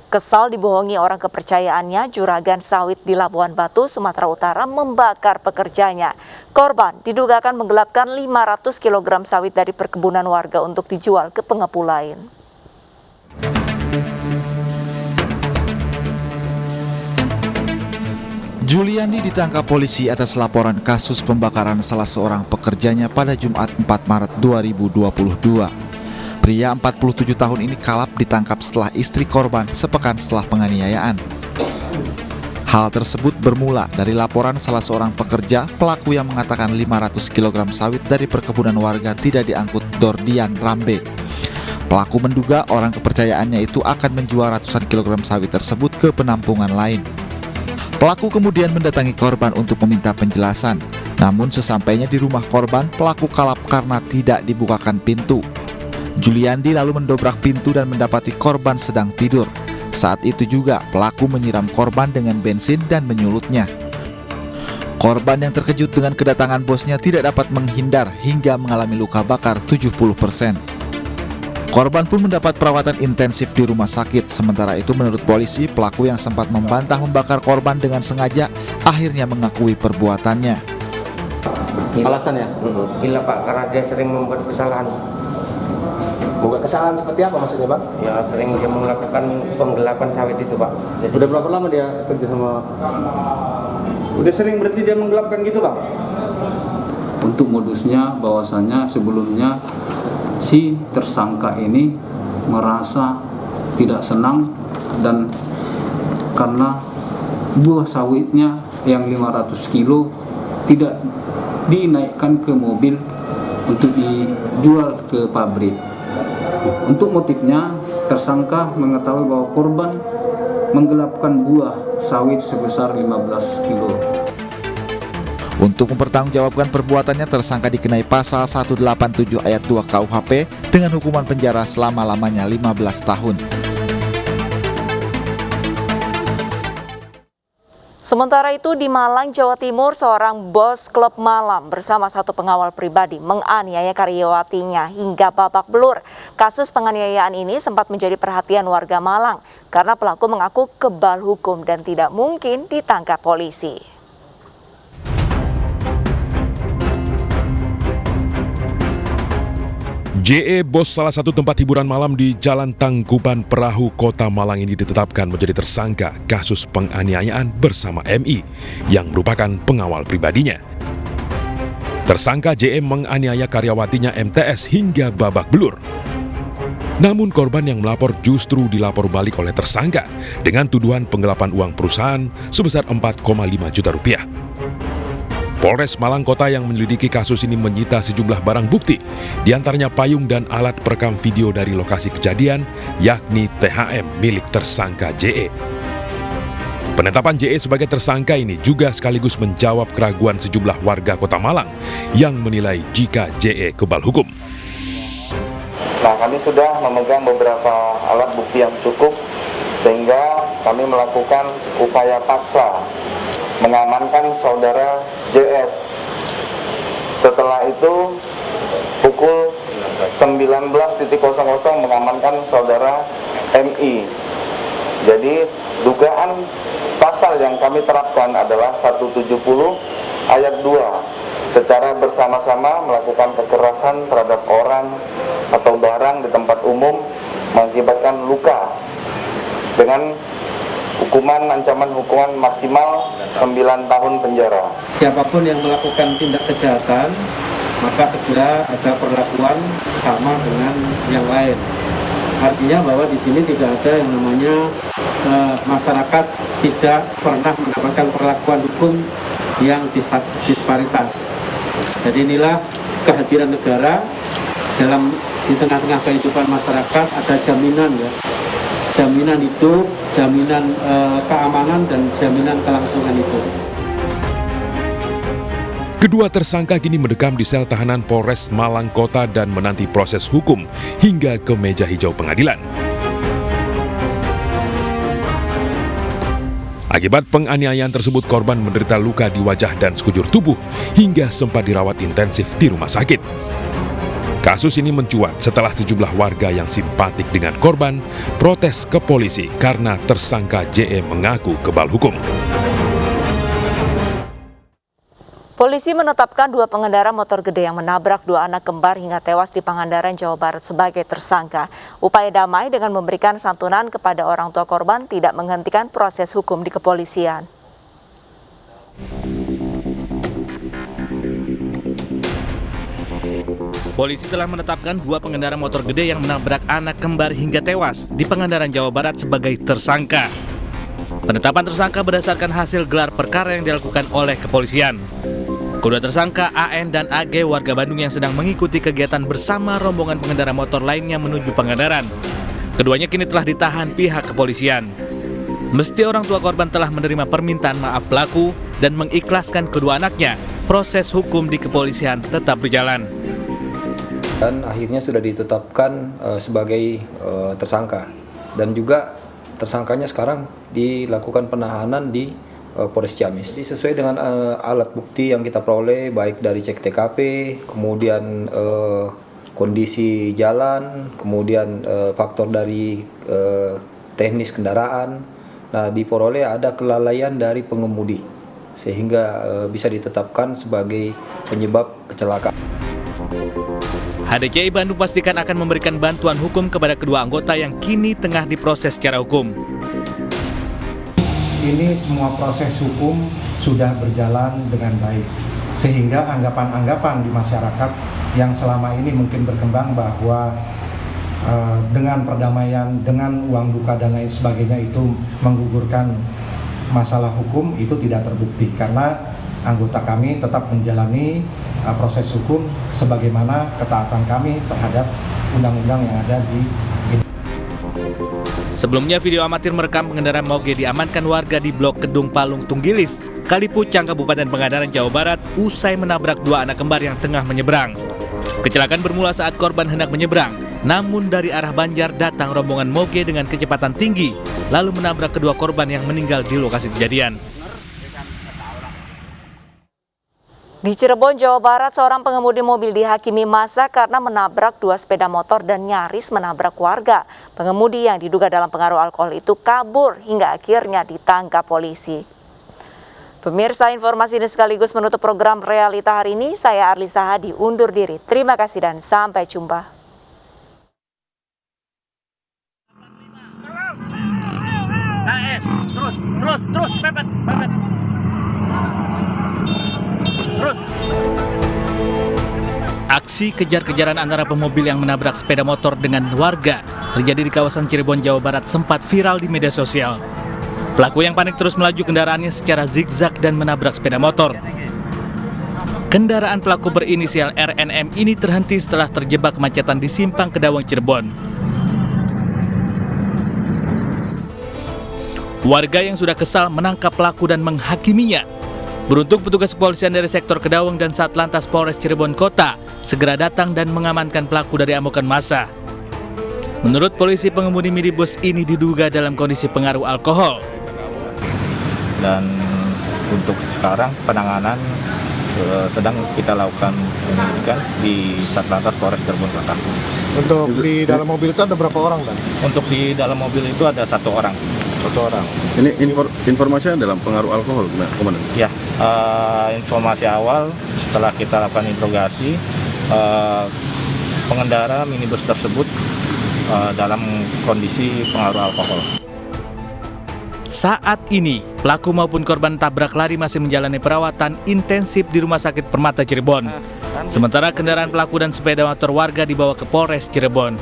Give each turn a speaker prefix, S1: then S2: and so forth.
S1: Kesal dibohongi orang kepercayaannya, juragan sawit di Labuan Batu, Sumatera Utara membakar pekerjanya. Korban diduga akan menggelapkan 500 kg sawit dari perkebunan warga untuk dijual ke pengepul lain.
S2: Juliani ditangkap polisi atas laporan kasus pembakaran salah seorang pekerjanya pada Jumat 4 Maret 2022. Pria 47 tahun ini kalap ditangkap setelah istri korban sepekan setelah penganiayaan. Hal tersebut bermula dari laporan salah seorang pekerja pelaku yang mengatakan 500 kg sawit dari perkebunan warga tidak diangkut Dordian Rambe. Pelaku menduga orang kepercayaannya itu akan menjual ratusan kilogram sawit tersebut ke penampungan lain. Pelaku kemudian mendatangi korban untuk meminta penjelasan. Namun sesampainya di rumah korban, pelaku kalap karena tidak dibukakan pintu. Juliandi lalu mendobrak pintu dan mendapati korban sedang tidur. Saat itu juga pelaku menyiram korban dengan bensin dan menyulutnya. Korban yang terkejut dengan kedatangan bosnya tidak dapat menghindar hingga mengalami luka bakar 70%. Korban pun mendapat perawatan intensif di rumah sakit. Sementara itu menurut polisi, pelaku yang sempat membantah membakar korban dengan sengaja akhirnya mengakui perbuatannya.
S3: Alasannya?
S4: Gila Pak, karena dia sering membuat kesalahan.
S3: Bukan kesalahan seperti apa maksudnya, Bang?
S4: Ya sering dia melakukan penggelapan sawit itu Pak. Jadi,
S3: Udah berapa lama dia kerja sama? Udah sering berarti dia menggelapkan gitu, Bang?
S5: Untuk modusnya bahwasannya sebelumnya si tersangka ini merasa tidak senang dan karena buah sawitnya yang 500 kilo tidak dinaikkan ke mobil untuk dijual ke pabrik. Untuk motifnya, tersangka mengetahui bahwa korban menggelapkan buah sawit sebesar 15 kilo.
S2: Untuk mempertanggungjawabkan perbuatannya, tersangka dikenai pasal 187 ayat 2 KUHP dengan hukuman penjara selama-lamanya 15 tahun.
S1: Sementara itu di Malang, Jawa Timur, seorang bos klub malam bersama satu pengawal pribadi menganiaya karyawatinya hingga babak belur. Kasus penganiayaan ini sempat menjadi perhatian warga Malang karena pelaku mengaku kebal hukum dan tidak mungkin ditangkap polisi.
S6: JE, bos salah satu tempat hiburan malam di Jalan Tangkuban Perahu, Kota Malang ini ditetapkan menjadi tersangka kasus penganiayaan bersama MI yang merupakan pengawal pribadinya. Tersangka JE menganiaya karyawatinya MTS hingga babak belur. Namun korban yang melapor justru dilapor balik oleh tersangka dengan tuduhan penggelapan uang perusahaan sebesar 4,5 juta rupiah. Polres Malang Kota yang menyelidiki kasus ini menyita sejumlah barang bukti, diantaranya payung dan alat perekam video dari lokasi kejadian, yakni THM milik tersangka JE. Penetapan JE sebagai tersangka ini juga sekaligus menjawab keraguan sejumlah warga Kota Malang yang menilai jika JE kebal hukum.
S7: Nah, kami sudah memegang beberapa alat bukti yang cukup sehingga kami melakukan upaya paksa mengamankan saudara JS. Setelah itu pukul 19.00 mengamankan saudara MI. Jadi dugaan pasal yang kami terapkan adalah 170 ayat 2, secara bersama-sama melakukan kekerasan terhadap orang atau barang di tempat umum mengakibatkan luka dengan ancaman hukuman maksimal 9 tahun penjara.
S8: Siapapun yang melakukan tindak kejahatan, maka segera ada perlakuan sama dengan yang lain. Artinya bahwa di sini tidak ada yang namanya masyarakat tidak pernah mendapatkan perlakuan hukum yang disparitas. Jadi inilah kehadiran negara di tengah-tengah kehidupan masyarakat, ada jaminan ya. Jaminan hidup, jaminan keamanan, dan jaminan kelangsungan hidup.
S6: Kedua tersangka kini mendekam di sel tahanan Polres Malang Kota dan menanti proses hukum hingga ke meja hijau pengadilan. Akibat penganiayaan tersebut, korban menderita luka di wajah dan sekujur tubuh hingga sempat dirawat intensif di rumah sakit. Kasus ini mencuat setelah sejumlah warga yang simpatik dengan korban protes ke polisi karena tersangka JE mengaku kebal hukum.
S1: Polisi menetapkan 2 pengendara motor gede yang menabrak 2 anak kembar hingga tewas di Pangandaran, Jawa Barat sebagai tersangka. Upaya damai dengan memberikan santunan kepada orang tua korban tidak menghentikan proses hukum di kepolisian.
S9: Polisi telah menetapkan 2 pengendara motor gede yang menabrak anak kembar hingga tewas di Pangandaran, Jawa Barat sebagai tersangka. Penetapan tersangka berdasarkan hasil gelar perkara yang dilakukan oleh kepolisian. Kedua tersangka AN dan AG warga Bandung yang sedang mengikuti kegiatan bersama rombongan pengendara motor lainnya menuju Pangandaran. Keduanya kini telah ditahan pihak kepolisian. Meski orang tua korban telah menerima permintaan maaf pelaku dan mengikhlaskan kedua anaknya, proses hukum di kepolisian tetap berjalan.
S10: Dan akhirnya sudah ditetapkan sebagai tersangka, dan juga tersangkanya sekarang dilakukan penahanan di Polres Ciamis. Sesuai dengan alat bukti yang kita peroleh, baik dari cek TKP, kemudian kondisi jalan, kemudian faktor dari teknis kendaraan. Nah, diperoleh ada kelalaian dari pengemudi sehingga bisa ditetapkan sebagai penyebab kecelakaan.
S9: HDCI Bandung pastikan akan memberikan bantuan hukum kepada kedua anggota yang kini tengah diproses secara hukum.
S11: Ini semua proses hukum sudah berjalan dengan baik, sehingga anggapan-anggapan di masyarakat yang selama ini mungkin berkembang bahwa dengan perdamaian, dengan uang duka dan lain sebagainya itu menggugurkan masalah hukum, itu tidak terbukti karena anggota kami tetap menjalani proses hukum sebagaimana ketaatan kami terhadap undang-undang yang ada di ini.
S9: Sebelumnya video amatir merekam pengendara moge diamankan warga di Blok Kedung Palung Tunggilis, Kalipucang, Kabupaten Pangandaran, Jawa Barat usai menabrak 2 anak kembar yang tengah menyeberang. Kecelakaan bermula saat korban hendak menyeberang, namun dari arah Banjar datang rombongan moge dengan kecepatan tinggi, lalu menabrak kedua korban yang meninggal di lokasi kejadian.
S1: Di Cirebon, Jawa Barat, seorang pengemudi mobil dihakimi massa karena menabrak 2 sepeda motor dan nyaris menabrak warga. Pengemudi yang diduga dalam pengaruh alkohol itu kabur hingga akhirnya ditangkap polisi. Pemirsa, informasi ini sekaligus menutup program Realita hari ini. Saya Arlisa Hadi undur diri. Terima kasih dan sampai jumpa.
S9: Terus, pepet. Aksi kejar-kejaran antara pemobil yang menabrak sepeda motor dengan warga terjadi di kawasan Cirebon, Jawa Barat sempat viral di media sosial. Pelaku yang panik terus melaju kendaraannya secara zigzag dan menabrak sepeda motor. Kendaraan pelaku berinisial RNM ini terhenti setelah terjebak kemacetan di Simpang Kedawang, Cirebon. Warga yang sudah kesal menangkap pelaku dan menghakiminya. Beruntung petugas kepolisian dari sektor Kedawang dan Satlantas Polres Cirebon Kota segera datang dan mengamankan pelaku dari amukan massa. Menurut polisi, pengemudi minibus ini diduga dalam kondisi pengaruh alkohol.
S12: Dan untuk sekarang penanganan sedang kita lakukan penyelidikan di Satlantas Polres Cirebon Kota.
S13: Untuk di dalam mobil itu ada berapa orang, Bang?
S12: Untuk di dalam mobil itu ada 1 orang.
S14: Ini informasinya dalam pengaruh alkohol, Komandan?
S12: Ya, informasi awal setelah kita lakukan interogasi, pengendara minibus tersebut dalam kondisi pengaruh alkohol.
S9: Saat ini, pelaku maupun korban tabrak lari masih menjalani perawatan intensif di Rumah Sakit Permata Cirebon. Sementara kendaraan pelaku dan sepeda motor warga dibawa ke Polres Cirebon.